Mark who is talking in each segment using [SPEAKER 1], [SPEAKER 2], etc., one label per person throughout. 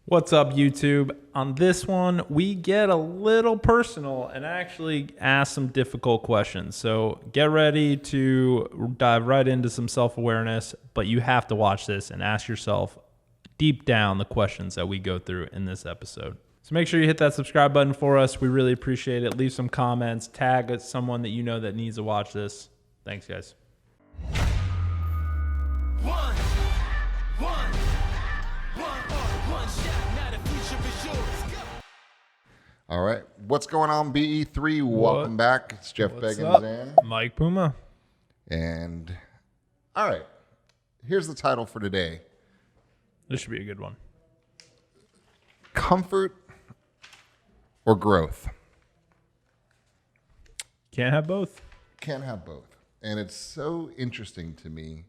[SPEAKER 1] What's up, YouTube? On this one, we get a little personal and actually ask some difficult questions. So get ready to dive right into some self-awareness, but you have to watch this and ask yourself deep down the questions that we go through in this episode. So make sure you hit that subscribe button for us. We really appreciate it. Leave some comments. Tag someone that you know that needs to watch this. Thanks, guys.
[SPEAKER 2] All right. What's going on, BE3? Welcome back. It's Jeff Beggins and
[SPEAKER 1] Mike Puma.
[SPEAKER 2] And all right. Here's the title for today.
[SPEAKER 1] This should be a good one.
[SPEAKER 2] Comfort or growth?
[SPEAKER 1] Can't have both.
[SPEAKER 2] Can't have both. And it's so interesting to me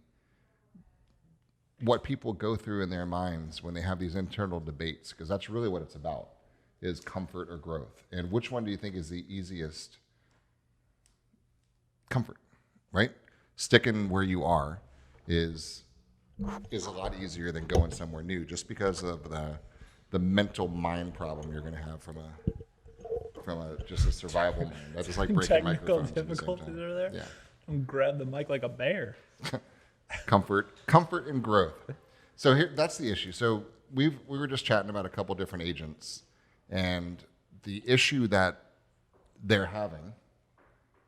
[SPEAKER 2] what people go through in their minds when they have these internal debates, because that's really what it's about. Is comfort or growth? And which one do you think is the easiest? Comfort, right? Sticking where you are is a lot easier than going somewhere new, just because of the mental mind problem you're going to have from just a survival mind. That's just like breaking microphones.
[SPEAKER 1] Technical difficulties over there.
[SPEAKER 2] Yeah.
[SPEAKER 1] I'm grab the mic like a bear.
[SPEAKER 2] Comfort and growth. So here, that's the issue. So we were just chatting about a couple different agents. And the issue that they're having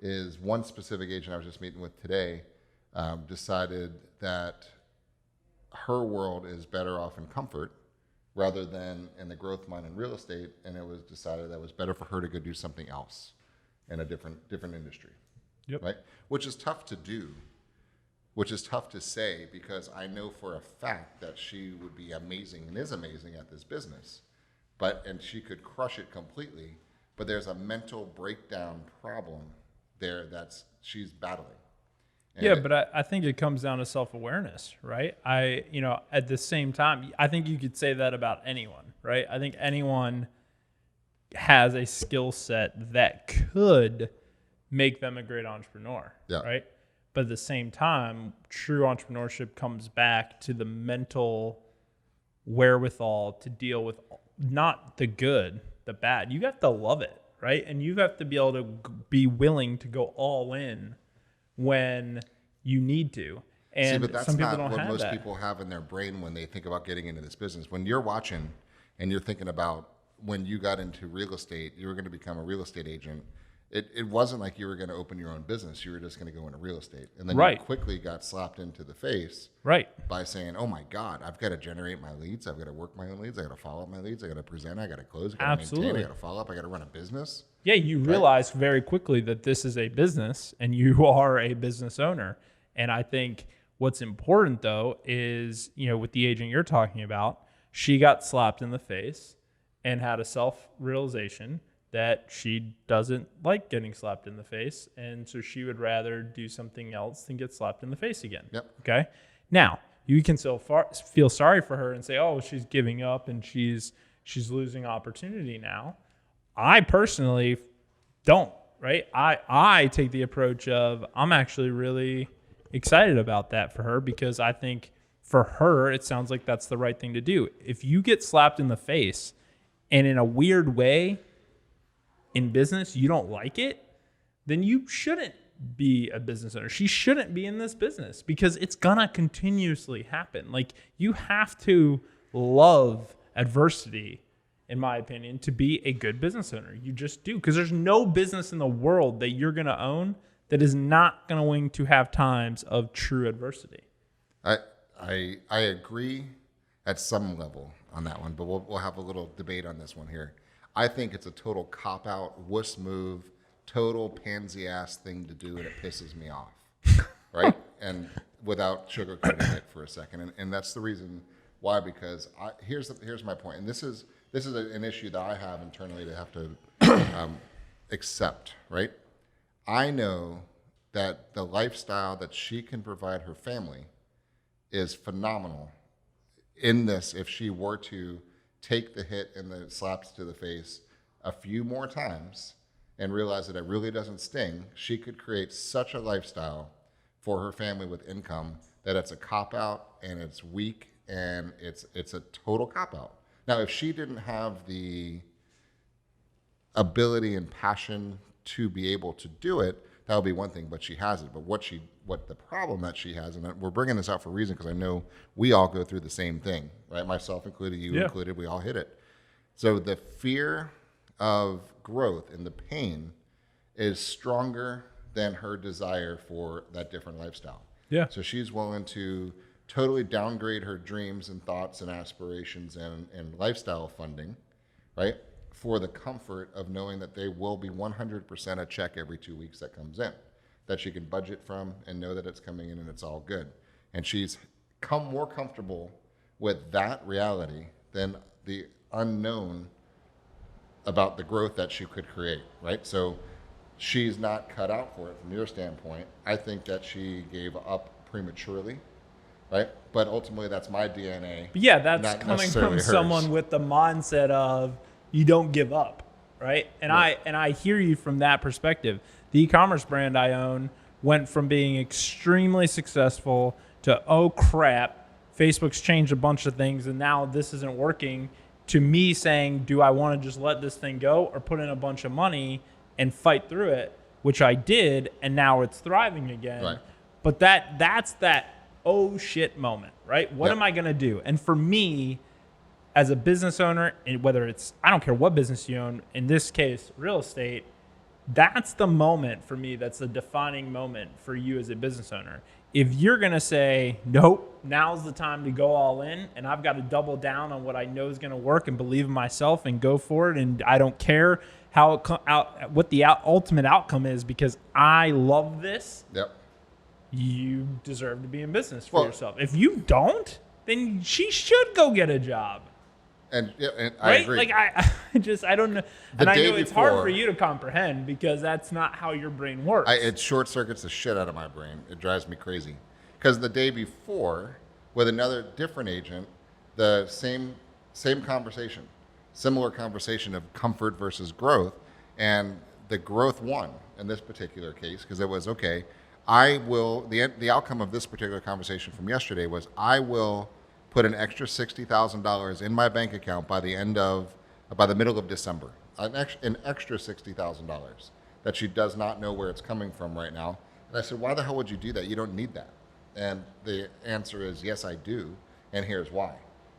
[SPEAKER 2] is one specific agent I was just meeting with today decided that her world is better off in comfort rather than in the growth mind in real estate. And it was decided that it was better for her to go do something else in a different industry.
[SPEAKER 1] Yep.
[SPEAKER 2] Right? Which is tough to do, which is tough to say, because I know for a fact that she would be amazing and is amazing at this business. And she could crush it completely, but there's a mental breakdown problem there she's battling. And
[SPEAKER 1] but I think it comes down to self-awareness, right? At the same time, I think you could say that about anyone, right? I think anyone has a skill set that could make them a great entrepreneur, right? But at the same time, true entrepreneurship comes back to the mental wherewithal to deal with not the good, the bad. You have to love it, right? And you have to be able to be willing to go all in when you need to. And
[SPEAKER 2] but that's
[SPEAKER 1] some people
[SPEAKER 2] not
[SPEAKER 1] don't
[SPEAKER 2] what
[SPEAKER 1] have
[SPEAKER 2] most
[SPEAKER 1] that.
[SPEAKER 2] people have in their brain when they think about getting into this business. When you're watching and you're thinking about when you got into real estate, you were going to become a real estate agent. It wasn't like you were going to open your own business. You were just going to go into real estate. And then you quickly got slapped into the face by saying, oh my God, I've got to generate my leads. I've got to work my own leads. I got to follow up my leads. I got to present. I got to close. I got to maintain. I got to follow up. I got to run a business.
[SPEAKER 1] Yeah, you realize very quickly that this is a business and you are a business owner. And I think what's important, though, is, with the agent you're talking about, she got slapped in the face and had a self-realization that she doesn't like getting slapped in the face. And so she would rather do something else than get slapped in the face again.
[SPEAKER 2] Yep.
[SPEAKER 1] Okay. Now, you can still feel sorry for her and say, oh, she's giving up and she's losing opportunity now. I personally don't, right? I take the approach of I'm actually really excited about that for her, because I think for her, it sounds like that's the right thing to do. If you get slapped in the face and in a weird way, in business, you don't like it, then you shouldn't be a business owner. She shouldn't be in this business, because it's gonna continuously happen. Like, you have to love adversity, in my opinion, to be a good business owner. You just do, because there's no business in the world that you're gonna own that is not going to have times of true adversity.
[SPEAKER 2] I agree at some level on that one, but we'll have a little debate on this one here. I think it's a total cop-out, wuss move, total pansy-ass thing to do, and it pisses me off, right? And without sugarcoating it for a second. And that's the reason why, because here's my point. And this is an issue that I have internally to have to accept, right? I know that the lifestyle that she can provide her family is phenomenal in this. If she were to take the hit and the slaps to the face a few more times and realize that it really doesn't sting, she could create such a lifestyle for her family with income that it's a cop-out and it's weak and it's a total cop-out. Now, if she didn't have the ability and passion to be able to do it, that would be one thing, but she has it. But what the problem that she has, and we're bringing this out for a reason, because I know we all go through the same thing, right? Myself included, you included, we all hit it. So the fear of growth and the pain is stronger than her desire for that different lifestyle.
[SPEAKER 1] Yeah.
[SPEAKER 2] So she's willing to totally downgrade her dreams and thoughts and aspirations and lifestyle funding, right? For the comfort of knowing that they will be 100% a check every 2 weeks that comes in, that she can budget from and know that it's coming in and it's all good. And she's more comfortable with that reality than the unknown about the growth that she could create, right? So she's not cut out for it from your standpoint. I think that she gave up prematurely, right? But ultimately, that's my DNA.
[SPEAKER 1] But yeah, that's coming from
[SPEAKER 2] hers.
[SPEAKER 1] someone with the mindset of you don't give up, right? And
[SPEAKER 2] Right.
[SPEAKER 1] I hear you from that perspective. The e-commerce brand I own went from being extremely successful to, oh crap, Facebook's changed a bunch of things and now this isn't working, to me saying, do I want to just let this thing go or put in a bunch of money and fight through it, which I did, and now it's thriving again.
[SPEAKER 2] Right.
[SPEAKER 1] But that's that oh shit moment, right? What am I going to do? And for me, as a business owner, and whether it's, I don't care what business you own, in this case, real estate, that's the moment for me, that's the defining moment for you as a business owner. If you're going to say, nope, now's the time to go all in, and I've got to double down on what I know is going to work and believe in myself and go for it, and I don't care how what the ultimate outcome is because I love this,
[SPEAKER 2] Yep.
[SPEAKER 1] you deserve to be in business for yourself. If you don't, then she should go get a job.
[SPEAKER 2] And I
[SPEAKER 1] Right?
[SPEAKER 2] agree.
[SPEAKER 1] Like I don't know.
[SPEAKER 2] The
[SPEAKER 1] And I
[SPEAKER 2] day
[SPEAKER 1] know it's hard
[SPEAKER 2] before-
[SPEAKER 1] for you to comprehend because that's not how your brain works.
[SPEAKER 2] It short circuits the shit out of my brain. It drives me crazy. Because the day before, with another different agent, the same conversation, similar conversation of comfort versus growth, and the growth won in this particular case because it was okay. The outcome of this particular conversation from yesterday was I will put an extra $60,000 in my bank account by the middle of December. An extra $60,000 that she does not know where it's coming from right now. And I said, why the hell would you do that? You don't need that. And the answer is, yes, I do. And here's why,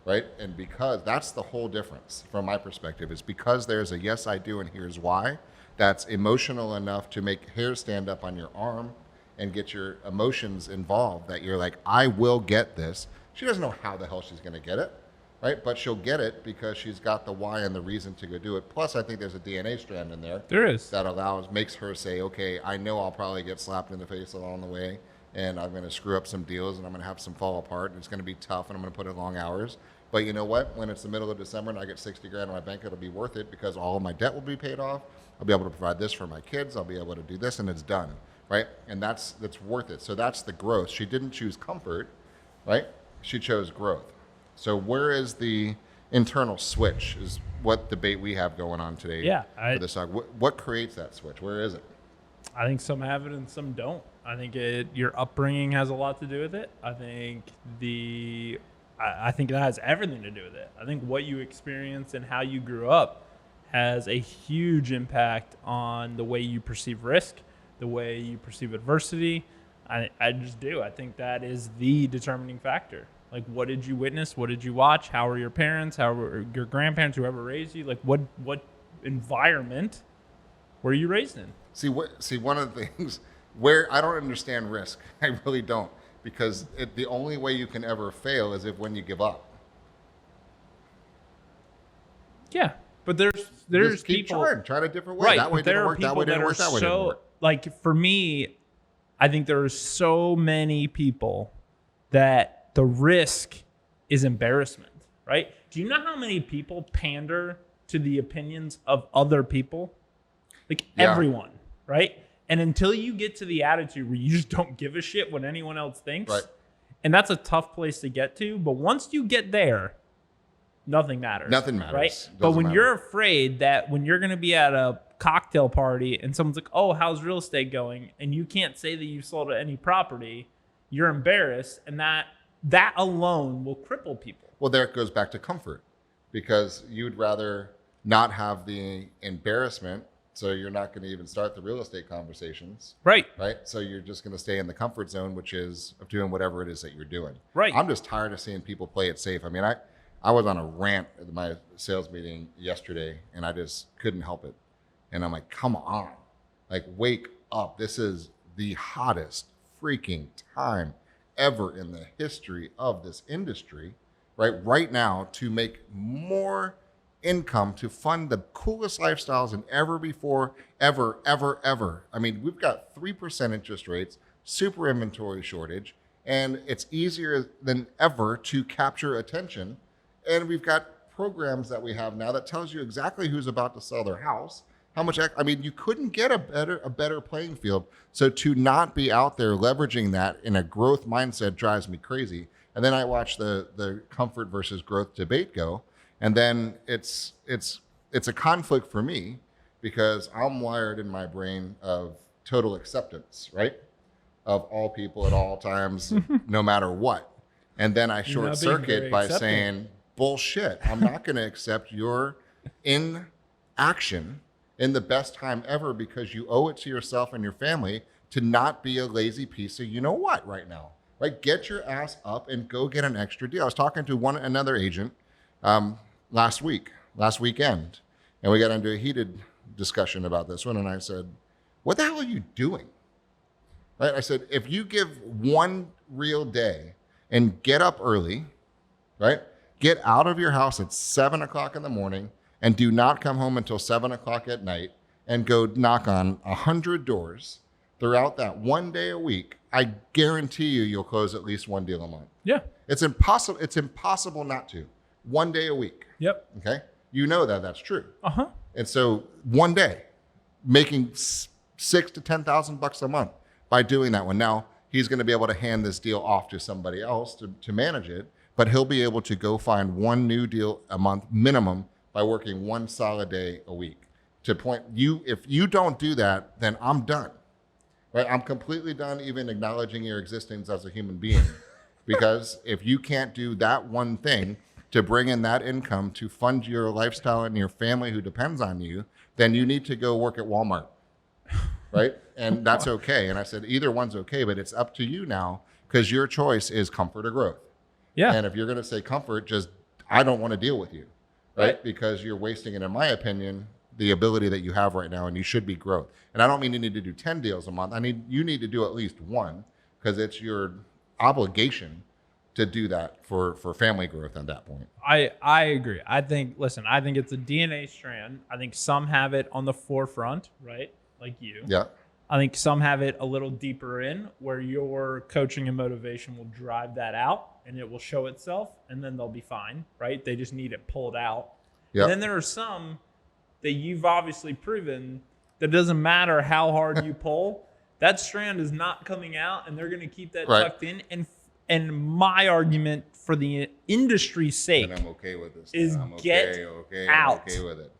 [SPEAKER 2] right? And because that's the whole difference from my perspective is because there's a yes, I do, and here's why. That's emotional enough to make hairs stand up on your arm and get your emotions involved that you're like, I will get this. She doesn't know how the hell she's going to get it, right? But she'll get it because she's got the why and the reason to go do it. Plus, I think there's a DNA strand in there.
[SPEAKER 1] There is.
[SPEAKER 2] That makes her say, okay, I know I'll probably get slapped in the face along the way, and I'm going to screw up some deals, and I'm going to have some fall apart, and it's going to be tough, and I'm going to put in long hours. But you know what? When it's the middle of December and I get 60 grand in my bank, it'll be worth it because all of my debt will be paid off. I'll be able to provide this for my kids. I'll be able to do this, and it's done, right? And that's worth it. So that's the growth. She didn't choose comfort, right? She chose growth. So where is the internal switch is what debate we have going on today.
[SPEAKER 1] Yeah,
[SPEAKER 2] for this talk. What creates that switch? Where is it?
[SPEAKER 1] I think some have it and some don't. I think your upbringing has a lot to do with it. I think I think that has everything to do with it. I think what you experience and how you grew up has a huge impact on the way you perceive risk, the way you perceive adversity. I just do. I think that is the determining factor. Like, what did you witness? What did you watch? How were your parents? How were your grandparents, whoever raised you? Like, what environment were you raised in?
[SPEAKER 2] See, one of the things where I don't understand risk, I really don't, because the only way you can ever fail is when you give up.
[SPEAKER 1] Yeah, but there's
[SPEAKER 2] Just keep
[SPEAKER 1] people
[SPEAKER 2] trying a different way.
[SPEAKER 1] Right,
[SPEAKER 2] That way
[SPEAKER 1] but there
[SPEAKER 2] didn't
[SPEAKER 1] are
[SPEAKER 2] work. That
[SPEAKER 1] people
[SPEAKER 2] way didn't
[SPEAKER 1] that
[SPEAKER 2] work. That
[SPEAKER 1] are
[SPEAKER 2] way didn't
[SPEAKER 1] so
[SPEAKER 2] work.
[SPEAKER 1] like for me, I think there are so many people that the risk is embarrassment, right? Do you know how many people pander to the opinions of other people? Like everyone, right? And until you get to the attitude where you just don't give a shit what anyone else thinks,
[SPEAKER 2] Right.
[SPEAKER 1] and that's a tough place to get to, but once you get there, nothing matters.
[SPEAKER 2] Nothing matters.
[SPEAKER 1] Right?
[SPEAKER 2] Doesn't
[SPEAKER 1] But when
[SPEAKER 2] matter.
[SPEAKER 1] you're afraid that when you're going to be at a cocktail party and someone's like, oh, how's real estate going? And you can't say that you sold any property, you're embarrassed. And that alone will cripple people.
[SPEAKER 2] Well, there it goes back to comfort. because you'd rather not have the embarrassment. So you're not going to even start the real estate conversations.
[SPEAKER 1] Right.
[SPEAKER 2] Right. So you're just going to stay in the comfort zone, which is of doing whatever it is that you're doing.
[SPEAKER 1] Right.
[SPEAKER 2] I'm just tired of seeing people play it safe. I mean, I was on a rant at my sales meeting yesterday and I just couldn't help it. And I'm like, come on, like, wake up. This is the hottest freaking time ever in the history of this industry, right now, to make more income to fund the coolest lifestyles than ever before, ever. I mean, we've got 3% interest rates, super inventory shortage, and it's easier than ever to capture attention. And we've got programs that we have now that tells you exactly who's about to sell their house, how much. I mean, you couldn't get a better playing field. So to not be out there leveraging that in a growth mindset drives me crazy. And then I watch the comfort versus growth debate go, and then it's a conflict for me because I'm wired in my brain of total acceptance, right, of all people at all times, no matter what. And then I short circuit by saying, bullshit, I'm not going to accept your inaction in the best time ever because you owe it to yourself and your family to not be a lazy piece of you know what right now. Right? Get your ass up and go get an extra deal. I was talking to another agent last weekend, and we got into a heated discussion about this one. And I said, what the hell are you doing? Right? I said, if you give one real day and get up early, right? Get out of your house at 7 o'clock in the morning and do not come home until 7 o'clock at night and go knock on 100 doors throughout that one day a week, I guarantee you'll close at least one deal a month.
[SPEAKER 1] Yeah.
[SPEAKER 2] It's impossible. It's impossible not to. One day a week.
[SPEAKER 1] Yep.
[SPEAKER 2] Okay. You know that's true.
[SPEAKER 1] Uh-huh.
[SPEAKER 2] And so one day, making $6,000 to $10,000 a month by doing that one. Now he's going to be able to hand this deal off to somebody else to manage it, but he'll be able to go find one new deal a month minimum by working one solid day a week. To point you, if you don't do that, then I'm done. Right? I'm completely done even acknowledging your existence as a human being. Because if you can't do that one thing to bring in that income to fund your lifestyle and your family who depends on you, then you need to go work at Walmart. Right? And that's okay. And I said, either one's okay, but it's up to you now because your choice is comfort or growth.
[SPEAKER 1] Yeah.
[SPEAKER 2] And if you're going to say comfort, just, I don't want to deal with you. Right? Because you're wasting it, in my opinion, the ability that you have right now, and you should be growth. And I don't mean you need to do 10 deals a month. You need to do at least one because it's your obligation to do that for family growth at that point.
[SPEAKER 1] I agree. I think it's a DNA strand. I think some have it on the forefront, right? Like you.
[SPEAKER 2] Yeah.
[SPEAKER 1] I think some have it a little deeper in where your coaching and motivation will drive that out and it will show itself and then they'll be fine, right? They just need it pulled out. Yep. And then there are some that you've obviously proven that doesn't matter how hard you pull, that strand is not coming out and they're going to keep that tucked in. And my argument for the industry's sake
[SPEAKER 2] and I'm okay with this
[SPEAKER 1] is
[SPEAKER 2] I'm
[SPEAKER 1] get out.
[SPEAKER 2] I'm okay with it.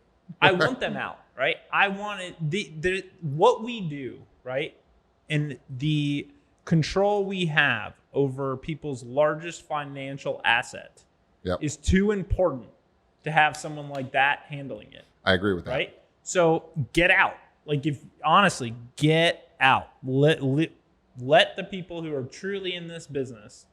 [SPEAKER 1] I want them out, right? I want it. What we do, right? And the control we have over people's largest financial asset is too important to have someone like that handling it.
[SPEAKER 2] I agree with that.
[SPEAKER 1] Right? So get out. Like, if honestly, get out. Let the people who are truly in this business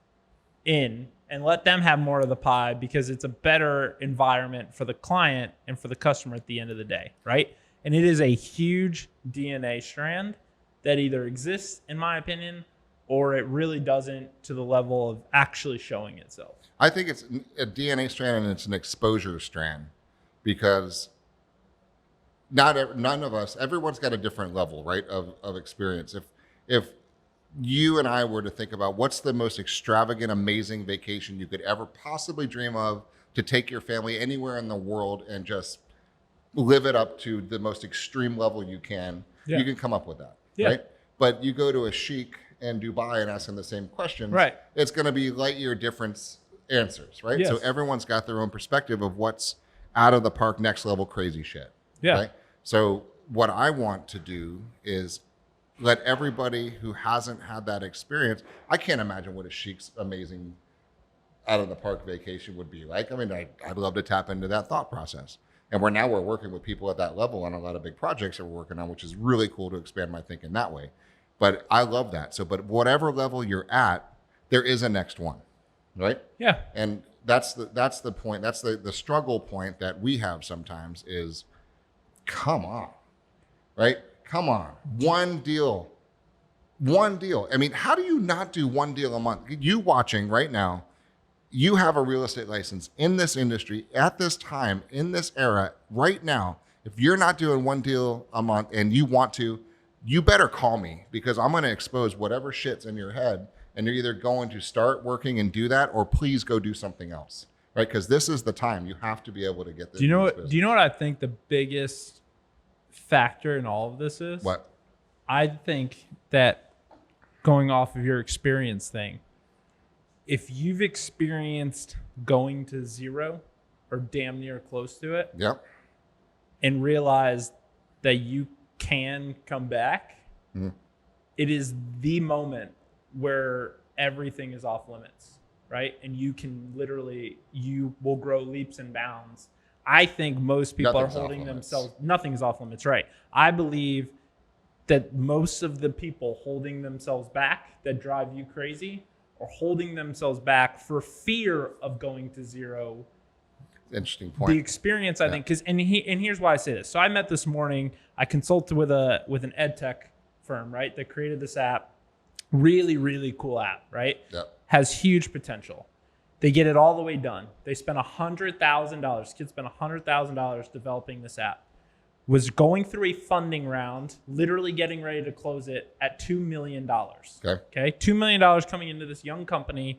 [SPEAKER 1] in and let them have more of the pie because it's a better environment for the client and for the customer at the end of the day, right? And it is a huge DNA strand that either exists, in my opinion, or it really doesn't to the level of actually showing itself.
[SPEAKER 2] I think it's a DNA strand and it's an exposure strand because none of us, everyone's got a different level, right, of experience. If you and I were to think about what's the most extravagant, amazing vacation you could ever possibly dream of to take your family anywhere in the world and just live it up to the most extreme level you can, you can come up with that, right? But you go to a sheik in Dubai and ask them the same questions, it's going to be light year difference answers, right? So everyone's got their own perspective of what's out of the park, next level crazy shit. Right? So what I want to do is let everybody who hasn't had that experience, I can't imagine what a sheik's amazing out of the park vacation would be like. I mean, I'd love to tap into that thought process. And we're working with people at that level on a lot of big projects that we're working on, which is really cool to expand my thinking that way. But I love that. So, but whatever level you're at, there is a next one, right?
[SPEAKER 1] Yeah.
[SPEAKER 2] And that's the point. That's the struggle point that we have sometimes is, come on, right? Come on, one deal. I mean, how do you not do one deal a month? You watching right now, you have a real estate license in this industry at this time, in this era, right now. If you're not doing one deal a month and you want to, you better call me, because I'm going to expose whatever shit's in your head, and you're either going to start working and do that, or please go do something else, right? Because this is the time. You have to be able to get this.
[SPEAKER 1] Do you know what I think the biggest factor in all of this is?
[SPEAKER 2] What?
[SPEAKER 1] I think that, going off of your experience thing, if you've experienced going to zero or damn near close to it,
[SPEAKER 2] yep,
[SPEAKER 1] and realized that you can come back, it is the moment where everything is off limits, right? And you will grow leaps and bounds. I think most people are holding themselves, nothing is off limits, right? I believe that most of the people holding themselves back that drive you crazy are holding themselves back for fear of going to zero.
[SPEAKER 2] Interesting point.
[SPEAKER 1] The experience, I think, because and here's why I say this. So I met this morning. I consulted with an ed tech firm, right, that created this app. Really, really cool app, right?
[SPEAKER 2] Yep.
[SPEAKER 1] Has huge potential. They get it all the way done. They spent $100,000. Kids spent $100,000 developing this app. Was going through a funding round, literally getting ready to close it at $2 million. Okay. $2 million coming into this young company.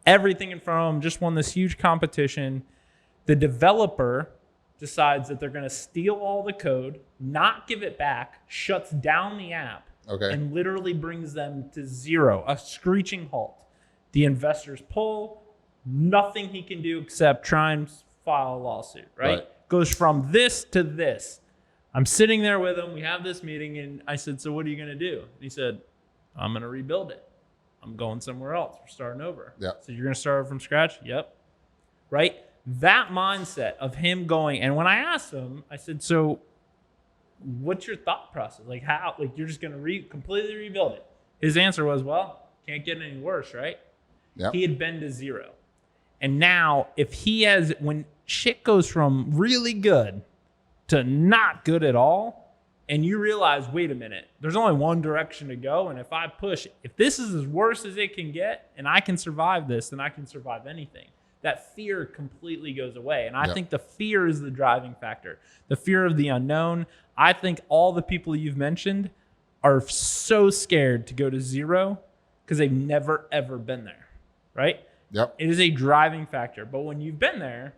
[SPEAKER 1] Everything in front of them, just won this huge competition. The developer decides that they're going to steal all the code, not give it back, shuts down the app, and literally brings them to zero, a screeching halt. The investors pull, nothing he can do except try and file a lawsuit, right? Goes from this to this. I'm sitting there with him. We have this meeting, and I said, so what are you going to do? And he said, I'm going to rebuild it. I'm going somewhere else. We're starting over.
[SPEAKER 2] Yep.
[SPEAKER 1] So you're going to start over from scratch? Yep. Right? That mindset of him going, and when I asked him, I said, so what's your thought process? Like, how? Like, you're just going to completely rebuild it? His answer was, well, can't get any worse, right?
[SPEAKER 2] Yep.
[SPEAKER 1] He had been to zero. And now, when shit goes from really good to not good at all, and you realize, wait a minute, there's only one direction to go, and if this is as worse as it can get, and I can survive this, then I can survive anything. That fear completely goes away. And I think the fear is the driving factor. The fear of the unknown. I think all the people you've mentioned are so scared to go to zero because they've never, ever been there, right?
[SPEAKER 2] Yep.
[SPEAKER 1] It is a driving factor. But when you've been there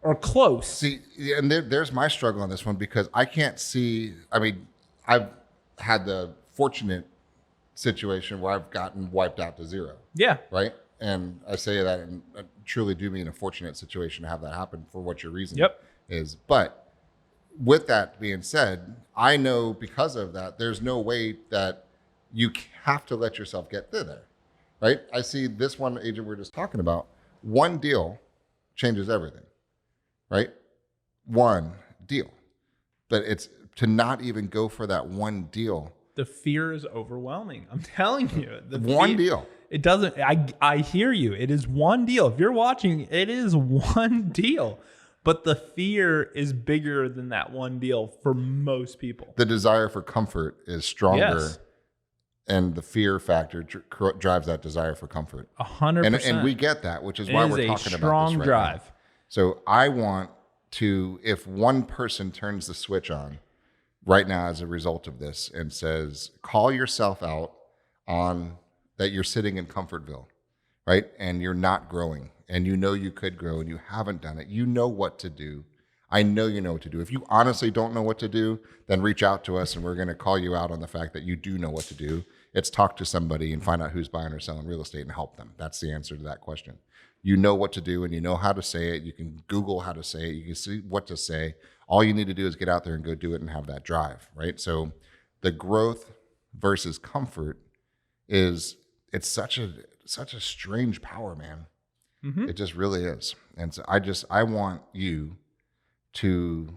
[SPEAKER 1] or close.
[SPEAKER 2] See, and there's my struggle on this one, because I can't see. I mean, I've had the fortunate situation where I've gotten wiped out to zero.
[SPEAKER 1] Yeah.
[SPEAKER 2] Right? And I say that, and I truly do mean a fortunate situation to have that happen for what your reason is. But with that being said, I know because of that, there's no way that you have to let yourself get through there, right? I see this one agent we're just talking about. One deal changes everything, right? One deal. But it's to not even go for that one deal.
[SPEAKER 1] The fear is overwhelming. I'm telling you.
[SPEAKER 2] One deal.
[SPEAKER 1] It doesn't, I hear you. It is one deal. If you're watching, it is one deal. But the fear is bigger than that one deal for most people.
[SPEAKER 2] The desire for comfort is stronger, and the fear factor drives that desire for comfort.
[SPEAKER 1] 100%.
[SPEAKER 2] And we get that, which is why we're talking about this right now.
[SPEAKER 1] Strong drive.
[SPEAKER 2] So I want to, if one person turns the switch on right now as a result of this and says, call yourself out on that you're sitting in Comfortville, right? And you're not growing, and you know you could grow and you haven't done it. You know what to do. I know you know what to do. If you honestly don't know what to do, then reach out to us and we're going to call you out on the fact that you do know what to do. It's talk to somebody and find out who's buying or selling real estate and help them. That's the answer to that question. You know what to do and you know how to say it. You can Google how to say it. You can see what to say. All you need to do is get out there and go do it and have that drive, right? So the growth versus comfort it's such a strange power, man.
[SPEAKER 1] Mm-hmm.
[SPEAKER 2] It just really is. And so I want you to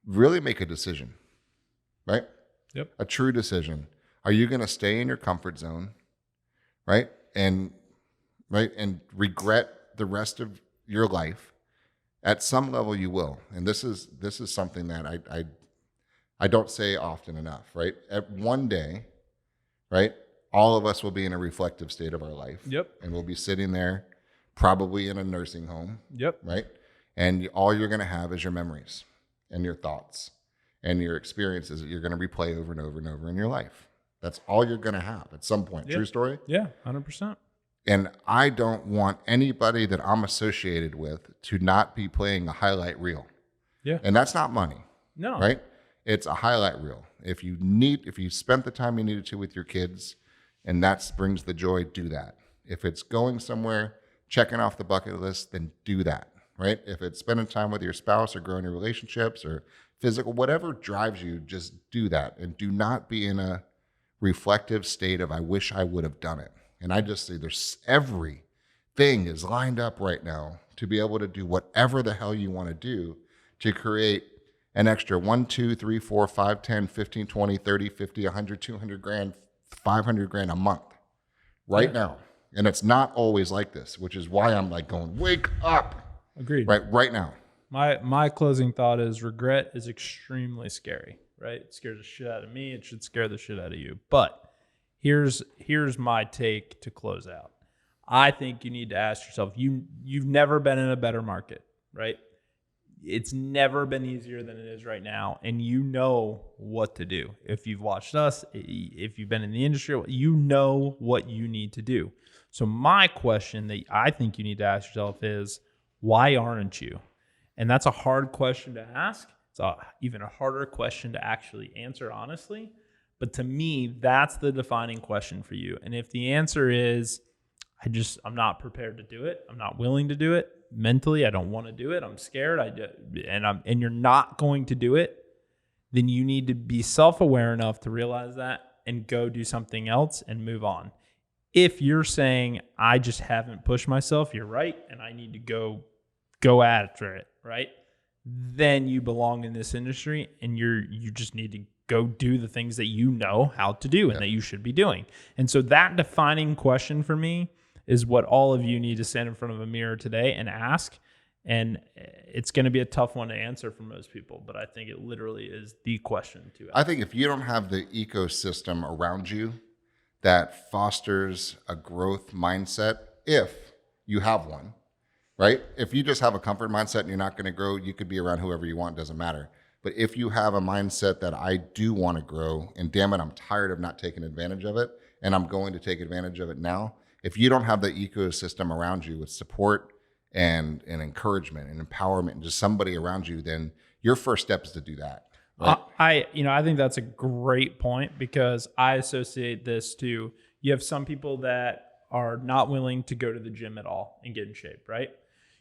[SPEAKER 2] really make a decision, right?
[SPEAKER 1] Yep.
[SPEAKER 2] A true decision. Are you going to stay in your comfort zone, right? And regret the rest of your life? At some level, you will. And this is something that I don't say often enough, right? At one day, right, all of us will be in a reflective state of our life.
[SPEAKER 1] Yep.
[SPEAKER 2] And we'll be sitting there, probably in a nursing home.
[SPEAKER 1] Yep.
[SPEAKER 2] Right? And all you're going to have is your memories and your thoughts and your experiences that you're going to replay over and over and over in your life. That's all you're going to have at some point.
[SPEAKER 1] Yep.
[SPEAKER 2] True story?
[SPEAKER 1] Yeah, 100%.
[SPEAKER 2] And I don't want anybody that I'm associated with to not be playing a highlight reel.
[SPEAKER 1] Yeah.
[SPEAKER 2] And that's not money.
[SPEAKER 1] No.
[SPEAKER 2] Right? It's a highlight reel. If you spent the time you needed to with your kids and that brings the joy, do that. If it's going somewhere, checking off the bucket list, then do that. Right? If it's spending time with your spouse or growing your relationships or physical, whatever drives you, just do that. And do not be in a reflective state of, I wish I would have done it. And I just say everything is lined up right now to be able to do whatever the hell you want to do to create an extra 1, 2, 3, 4, 5, 10, 15, 20, 30, 50, 100, 200 grand, 500 grand a month right now. And it's not always like this, which is why I'm like going, wake up.
[SPEAKER 1] Agreed.
[SPEAKER 2] Right now.
[SPEAKER 1] My closing thought is regret is extremely scary, right? It scares the shit out of me. It should scare the shit out of you. But here's my take to close out. I think you need to ask yourself, you've never been in a better market, right? It's never been easier than it is right now. And you know what to do. If you've watched us, if you've been in the industry, you know what you need to do. So my question that I think you need to ask yourself is, why aren't you? And that's a hard question to ask. It's even a harder question to actually answer, honestly. But to me, that's the defining question for you. And if the answer is, I'm not prepared to do it, I'm not willing to do it, mentally, I don't want to do it, I'm scared, and you're not going to do it, then you need to be self-aware enough to realize that and go do something else and move on. If you're saying, I just haven't pushed myself, you're right, and I need to go after it, right? Then you belong in this industry, and you just need to go do the things that you know how to do and that you should be doing. And so that defining question for me is what all of you need to stand in front of a mirror today and ask. And it's going to be a tough one to answer for most people, but I think it literally is the question to ask.
[SPEAKER 2] I think if you don't have the ecosystem around you that fosters a growth mindset, if you have one, right? If you just have a comfort mindset and you're not going to grow, you could be around whoever you want, doesn't matter. But if you have a mindset that I do want to grow, and damn it, I'm tired of not taking advantage of it, and I'm going to take advantage of it now. If you don't have the ecosystem around you with support and encouragement and empowerment and just somebody around you, then your first step is to do that. Right?
[SPEAKER 1] I think that's a great point, because I associate this to, you have some people that are not willing to go to the gym at all and get in shape, right?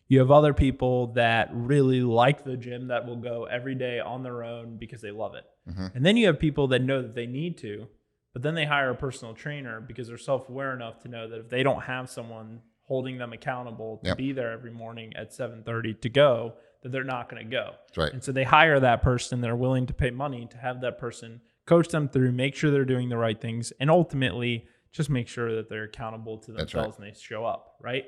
[SPEAKER 1] You have other people that really like the gym that will go every day on their own because they love it. Mm-hmm. And then you have people that know that they need to, but then they hire a personal trainer because they're self-aware enough to know that if they don't have someone holding them accountable to be there every morning at 7:30 to go, that they're not going to go.
[SPEAKER 2] That's right.
[SPEAKER 1] And so they hire that person. They're willing to pay money to have that person coach them through, make sure they're doing the right things, and ultimately just make sure that they're accountable to themselves and they show up, right?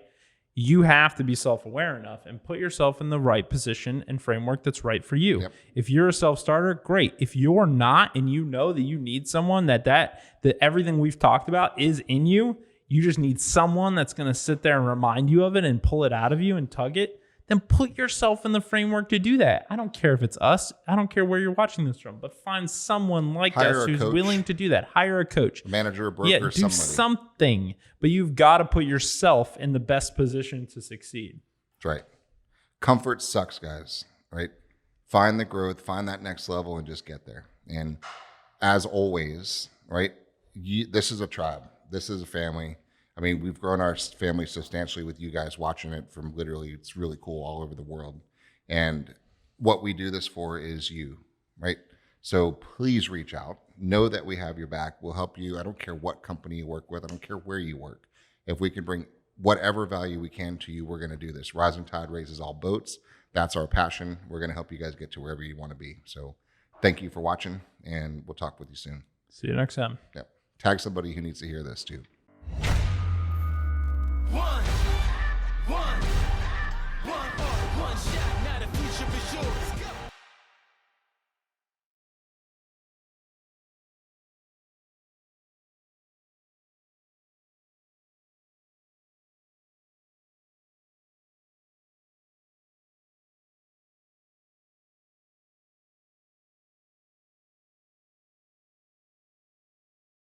[SPEAKER 1] You have to be self-aware enough and put yourself in the right position and framework that's right for you. Yep. If you're a self-starter, great. If you're not, and you know that you need someone that everything we've talked about is in you, you just need someone that's going to sit there and remind you of it and pull it out of you and tug it, then put yourself in the framework to do that. I don't care if it's us. I don't care where you're watching this from, but find someone like us who's willing to do that. Hire a coach.
[SPEAKER 2] A manager, a broker,
[SPEAKER 1] do something. But you've got to put yourself in the best position to succeed.
[SPEAKER 2] That's right. Comfort sucks, guys, right? Find the growth, find that next level, and just get there. And as always, right, this is a tribe. This is a family. I mean, we've grown our family substantially with you guys watching it from literally, it's really cool all over the world. And what we do this for is you, right? So please reach out. Know that we have your back. We'll help you. I don't care what company you work with. I don't care where you work. If we can bring whatever value we can to you, we're going to do this. Rising tide raises all boats. That's our passion. We're going to help you guys get to wherever you want to be. So thank you for watching, and we'll talk with you soon.
[SPEAKER 1] See you next time.
[SPEAKER 2] Yep. Tag somebody who needs to hear this too.
[SPEAKER 3] One shot, now the future is yours.